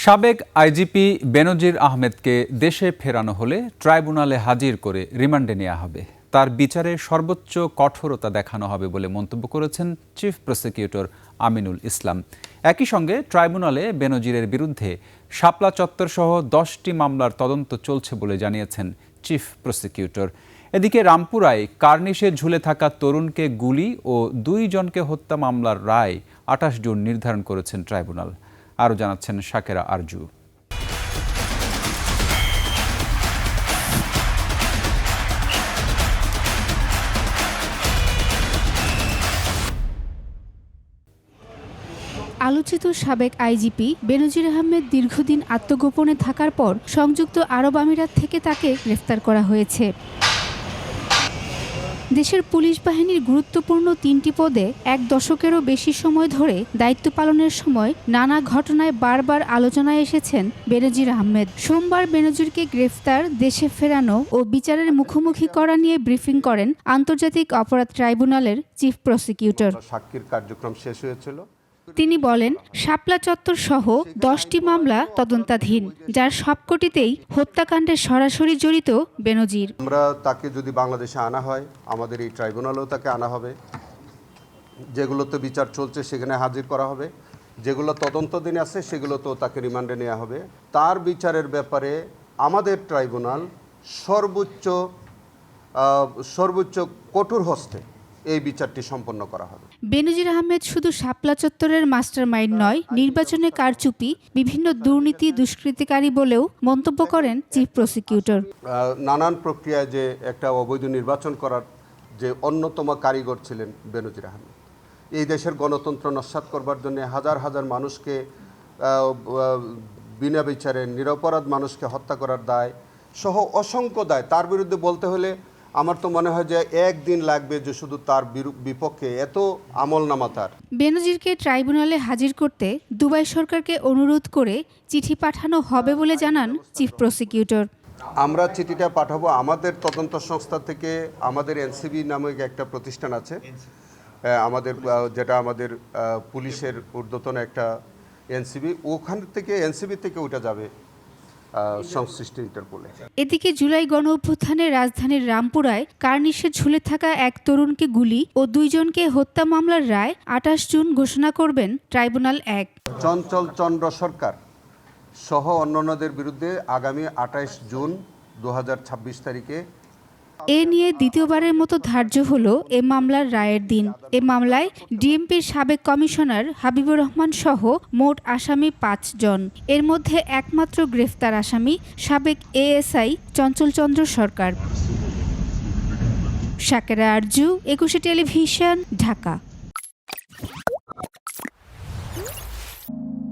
সাবেক আইজিপি বেনজির আহমেদকে দেশে ফেরানো হলে ট্রাইব্যুনালে হাজির করে রিমান্ডে নেওয়া হবে। তার বিচারে সর্বোচ্চ কঠোরতা দেখানো হবে বলে মন্তব্য করেছেন চিফ প্রসিকিউটর আমিনুল ইসলাম। একই সঙ্গে ট্রাইব্যুনালে বেনজিরের বিরুদ্ধে শাপলা চত্বর সহ 10টি মামলার তদন্ত চলছে বলে জানিয়েছেন চিফ প্রসিকিউটর। এদিকে রামপুরায় কার্নিশে ঝুলে থাকা তরুণকে গুলি ও 2 জনকে হত্যা মামলার রায় 28 জুন নির্ধারণ করেছেন ট্রাইব্যুনাল। আরও জানাচ্ছেন শাকেরা আরজু। আলোচিত সাবেক আইজিপি বেনজির আহমেদ দীর্ঘদিন আত্মগোপনে থাকার পর সংযুক্ত আরব আমিরাত থেকে তাকে গ্রেফতার করা হয়েছে। দেশের পুলিশ বাহিনীর গুরুত্বপূর্ণ 3টি পদে 1 দশকেরও বেশি সময় ধরে দায়িত্ব পালনের সময় নানা ঘটনায় বারবার আলোচনায় এসেছেন বেনজির আহমেদ। সোমবার বেনজিরকে গ্রেফতার, দেশে ফেরানো ও বিচারের মুখোমুখি করা নিয়ে ব্রিফিং করেন আন্তর্জাতিক অপরাধ ট্রাইব্যুনালের চিফ প্রসিকিউটর। সাক্ষীর কার্যক্রম শেষ হয়েছিল। তিনি বলেন, শাপলা চত্বর সহ 10টি মামলা তদন্তাধীন, যার সবকটিতেই হত্যাকাণ্ডে সরাসরি জড়িত বেনজির। আমরা তাকে যদি বাংলাদেশে আনা হয়, আমাদের এই ট্রাইব্যুনালেও তাকে আনা হবে। যেগুলোতে বিচার চলছে সেখানে হাজির করা হবে, যেগুলো তদন্তাধীন আছে সেগুলোতেও তাকে রিমান্ডে নেওয়া হবে। তার বিচারের ব্যাপারে আমাদের ট্রাইব্যুনাল সর্বোচ্চ কঠোর হস্তে এই বিচারটি সম্পন্ন করা হবে। বেনজির আহমেদ শুধু শাপলা চত্বরের মাস্টারমাইন্ড নয়, নির্বাচনে কারচুপি, বিভিন্ন দুর্নীতি, দুষ্কৃতিকারী বলেও মন্তব্য করেন চিফ প্রসিকিউটর। নানান প্রক্রিয়ায় যে একটা অবৈধ নির্বাচন করার যে অন্যতম কারিগর ছিলেন বেনজির আহমেদ। এই দেশের গণতন্ত্র নস্যাৎ করবার জন্য হাজার হাজার মানুষকে বিনা বিচারে নিরপরাধ মানুষকে হত্যা করার দায় সহ অসংখ্য দায় তার বিরুদ্ধে বলতে হলে আমার তো মনে হয় যে একদিন লাগবে যে শুধু তার বিপক্ষে এত আমলনামা তার। বেনজিরকে ট্রাইব্যুনালে হাজির করতে দুবাই সরকারকে অনুরোধ করে চিঠি পাঠানো হবে বলে জানান চিফ প্রসিকিউটর। আমরা চিঠিটা পাঠাবো আমাদের তদন্ত সংস্থা থেকে। আমাদের এনসিবি নামে একটা প্রতিষ্ঠান আছে আমাদের, যেটা আমাদের পুলিশের ঊর্ধ্বতন একটা এনসিবি, ওখান থেকে এনসিবি থেকে ওটা যাবে সংশ্লিষ্ট ইন্টারপোলে। এদিকে জুলাই গণঅভ্যুত্থানে রাজধানীর রামপুরায় কার্নিশে ঝুলে থাকা এক তরুণকে গুলি ও 2 জনকে হত্যা মামলার রায় 28 জুন ঘোষণা করবেন ট্রাইব্যুনাল 1। চঞ্চল চন্দ্র সরকার সহ অন্যান্যদের বিরুদ্ধে আগামী 28 জুন 2026 তারিখে এ নিয়ে দ্বিতীয়বারের মতো ধার্য হলো এ মামলার রায়ের দিন। এ মামলায় ডিএমপির সাবেক কমিশনার হাবিবুর রহমান সহ মোট আসামি 5 জন। এর মধ্যে একমাত্র গ্রেফতার আসামি সাবেক এএসআই চঞ্চল চন্দ্র সরকার। শাকেরা আরজু, 21 টেলিভিশন, ঢাকা।